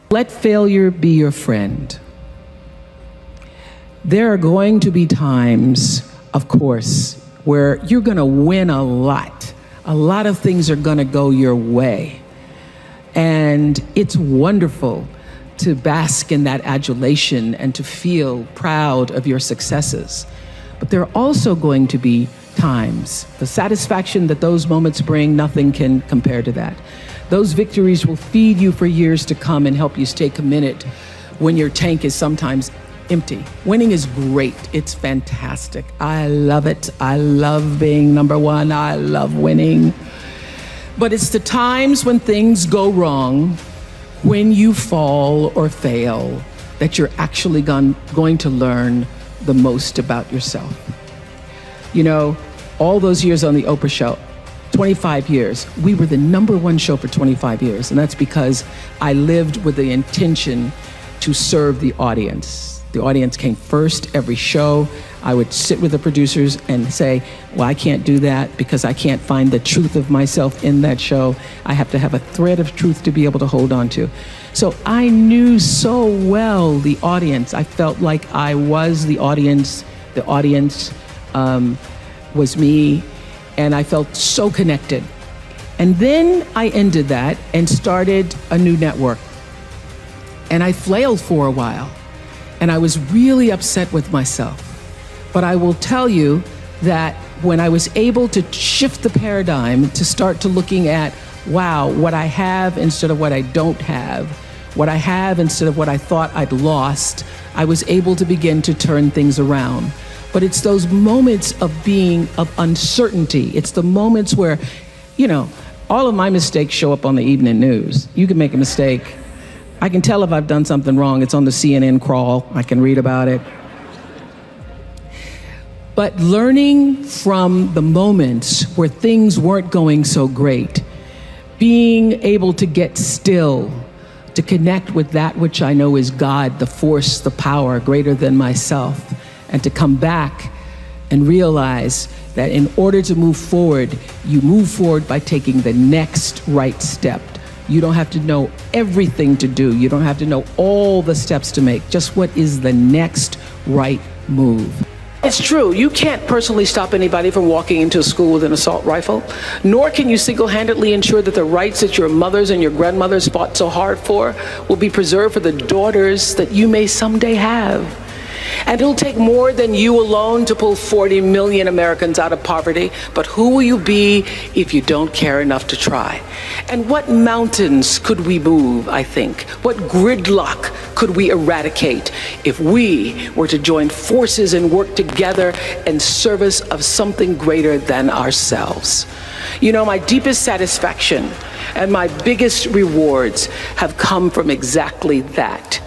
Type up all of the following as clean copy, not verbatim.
Let failure be your friend. There are going to be times, of course, where you're going to win a lot. A lot of things are going to go your way. And it's wonderful to bask in that adulation and to feel proud of your successes. But there are also going to be times, the satisfaction that those moments bring, nothing can compare to that. Those victories will feed you for years to come and help you stay committed when your tank is sometimes empty. Winning is great. It's fantastic. I love it. I love being number one. I love winning. But it's the times when things go wrong, when you fall or fail, that you're actually going to learn the most about yourself. You know, all those years on the Oprah show, 25 years, we were the #1 show for 25 years. And that's because I lived with the intention to serve the audience. The audience came first every show. I would sit with the producers and say, well, I can't do that because I can't find the truth of myself in that show. I have to have a thread of truth to be able to hold on to. So I knew so well the audience. I felt like I was the audience. The audience was me, and I felt so connected. And then I ended that and started a new network. And I flailed for a while, and I was really upset with myself. But I will tell you that when I was able to shift the paradigm to start to looking at, wow, what I have instead of what I don't have, what I have instead of what I thought I'd lost, I was able to begin to turn things around. But it's those moments of uncertainty. It's the moments where, you know, all of my mistakes show up on the evening news. You can make a mistake. I can tell if I've done something wrong. It's on the CNN crawl. I can read about it. But learning from the moments where things weren't going so great, being able to get still, to connect with that which I know is God, the force, the power greater than myself, and to come back and realize that in order to move forward, you move forward by taking the next right step. You don't have to know everything to do. You don't have to know all the steps to make. Just what is the next right move. It's true, you can't personally stop anybody from walking into a school with an assault rifle, nor can you single-handedly ensure that the rights that your mothers and your grandmothers fought so hard for will be preserved for the daughters that you may someday have. And it'll take more than you alone to pull 40 million Americans out of poverty, but who will you be if you don't care enough to try? And what mountains could we move, I think? What gridlock could we eradicate if we were to join forces and work together in service of something greater than ourselves? You know, my deepest satisfaction and my biggest rewards have come from exactly that.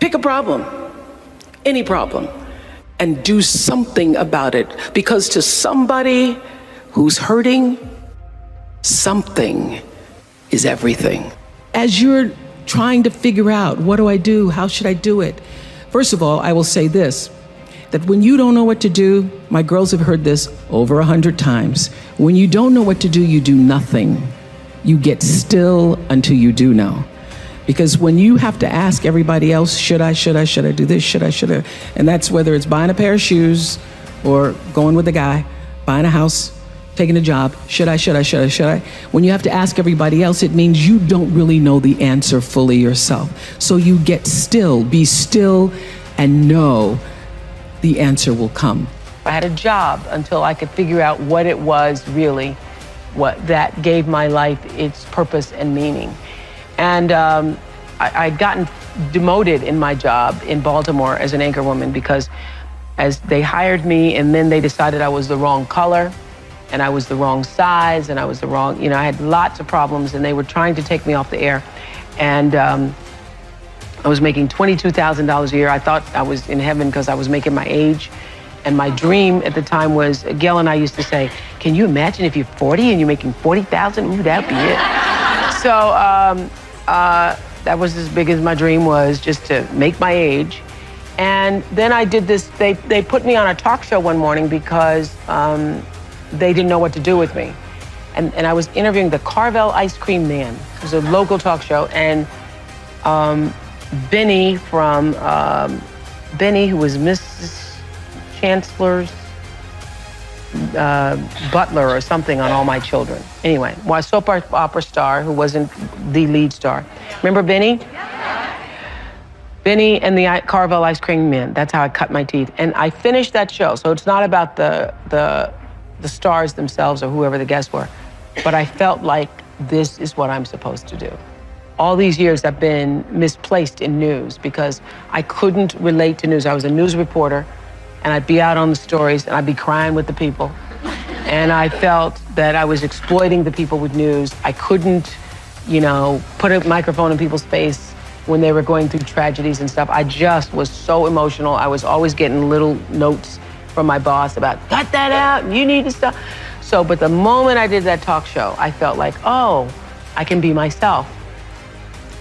Pick a problem. Any problem, and do something about it, because to somebody who's hurting, something is everything. As you're trying to figure out, what do I do? How should I do it? First of all, I will say this, that when you don't know what to do, my girls have heard this over 100 times. When you don't know what to do, you do nothing. You get still until you do know. Because when you have to ask everybody else, should I do this, should I, and that's whether it's buying a pair of shoes or going with a guy, buying a house, taking a job, should I? When you have to ask everybody else, it means you don't really know the answer fully yourself. So you get still, be still, and know the answer will come. I had a job until I could figure out what it was really, what that gave my life its purpose and meaning. And I'd gotten demoted in my job in Baltimore as an anchor woman because as they hired me and then they decided I was the wrong color and I was the wrong size and I was the wrong, you know, I had lots of problems and they were trying to take me off the air. And I was making $22,000 a year. I thought I was in heaven because I was making my age. And my dream at the time was, Gail and I used to say, can you imagine if you're 40 and you're making 40,000? Ooh, that'd be it. So, that was as big as my dream was, just to make my age. And then I did this, they put me on a talk show one morning because they didn't know what to do with me. And I was interviewing the Carvel Ice Cream Man. It was a local talk show, and Benny from, Benny, who was Mrs. Chancellor's butler or something on All My Children. Anyway, a soap opera star who wasn't the lead star. Remember Benny? Benny and the Carvel Ice Cream Man. That's how I cut my teeth. And I finished that show. So it's not about the stars themselves or whoever the guests were, but I felt like this is what I'm supposed to do. All these years I've been misplaced in news because I couldn't relate to news. I was a news reporter, and I'd be out on the stories and I'd be crying with the people. And I felt that I was exploiting the people with news. I couldn't, put a microphone in people's face when they were going through tragedies and stuff. I just was so emotional. I was always getting little notes from my boss about, cut that out, you need to stop. So, but the moment I did that talk show, I felt like, oh, I can be myself.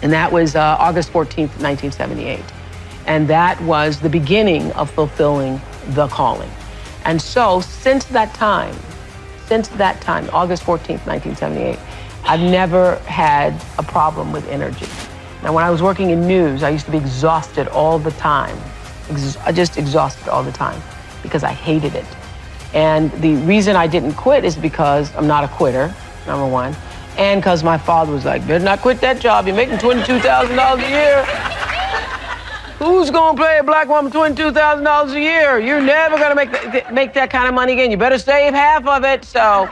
And that was August 14th, 1978. And that was the beginning of fulfilling the calling. And so since that time, August 14th, 1978, I've never had a problem with energy. Now, when I was working in news, I used to be exhausted all the time. Just exhausted all the time because I hated it. And the reason I didn't quit is because I'm not a quitter, number one, and because my father was like, better not quit that job. You're making $22,000 a year. Who's gonna pay a black woman $22,000 a year? You're never gonna make that kind of money again. You better save half of it. So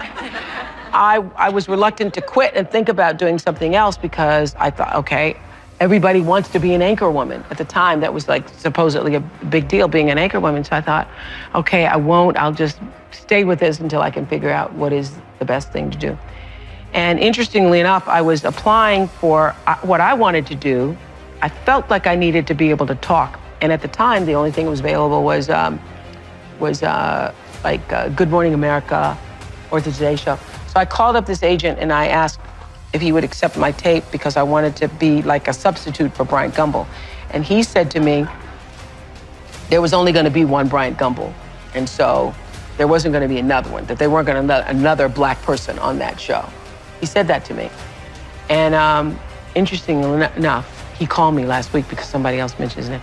I was reluctant to quit and think about doing something else because I thought, okay, everybody wants to be an anchor woman. At the time, that was like supposedly a big deal, being an anchor woman. So I thought, okay, I'll just stay with this until I can figure out what is the best thing to do. And interestingly enough, I was applying for what I wanted to do. I felt like I needed to be able to talk. And at the time, the only thing that was available was Good Morning America or the Today Show. So I called up this agent and I asked if he would accept my tape because I wanted to be like a substitute for Bryant Gumbel. And he said to me, there was only gonna be one Bryant Gumbel. And so there wasn't gonna be another one, that they weren't gonna let another black person on that show. He said that to me. And interestingly enough, he called me last week because somebody else mentioned his name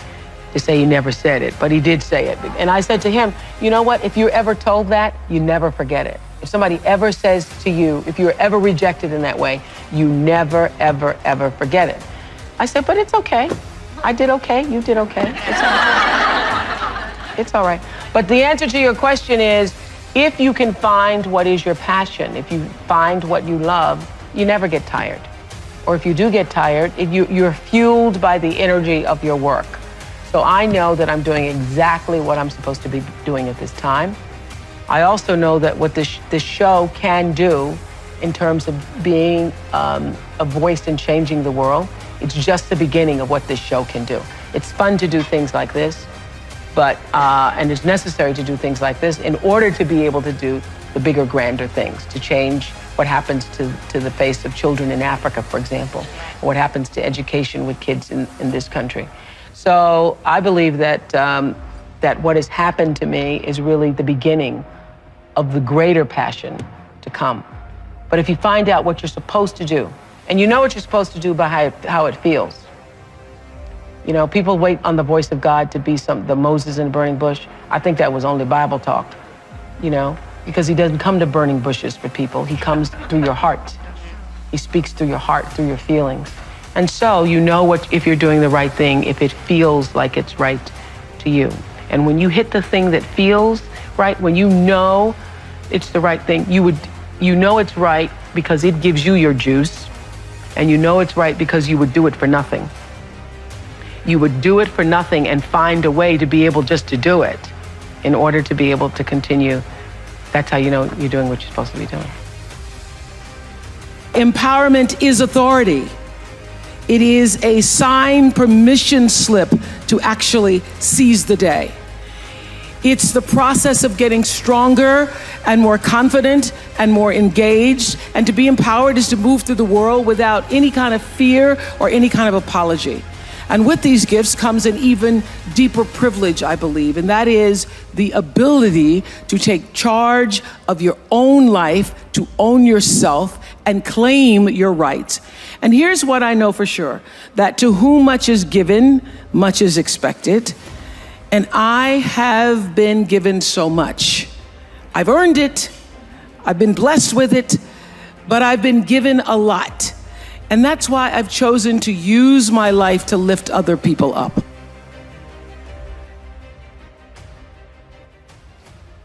to say he never said it, but he did say it. And I said to him, you know what, if you're ever told that, you never forget it. If somebody ever says to you, if you're ever rejected in that way, you never, ever, ever forget it. I said, but it's okay. I did okay, you did okay. It's all right. It's all right. But the answer to your question is, if you can find what is your passion, if you find what you love, you never get tired. Or if you do get tired, you're fueled by the energy of your work. So I know that I'm doing exactly what I'm supposed to be doing at this time. I also know that what this show can do in terms of being a voice and changing the world, it's just the beginning of what this show can do. It's fun to do things like this, but and it's necessary to do things like this in order to be able to do the bigger, grander things, to change what happens to the face of children in Africa, for example, or what happens to education with kids in this country. So I believe that that what has happened to me is really the beginning of the greater passion to come. But if you find out what you're supposed to do, and you know what you're supposed to do by how it feels. You know, people wait on the voice of God to be the Moses in the burning bush. I think that was only Bible talk, you know, because he doesn't come to burning bushes for people. He comes through your heart. He speaks through your heart, through your feelings. And so you know if you're doing the right thing, if it feels like it's right to you. And when you hit the thing that feels right, when you know it's the right thing, you know it's right because it gives you your juice, and you know it's right because you would do it for nothing. You would do it for nothing and find a way to be able just to do it in order to be able to continue. That's how you know you're doing what you're supposed to be doing. Empowerment is authority. It is a signed permission slip to actually seize the day. It's the process of getting stronger and more confident and more engaged. And to be empowered is to move through the world without any kind of fear or any kind of apology. And with these gifts comes an even deeper privilege, I believe, and that is the ability to take charge of your own life, to own yourself, and claim your rights. And here's what I know for sure, that to whom much is given, much is expected. And I have been given so much. I've earned it, I've been blessed with it, but I've been given a lot. And that's why I've chosen to use my life to lift other people up.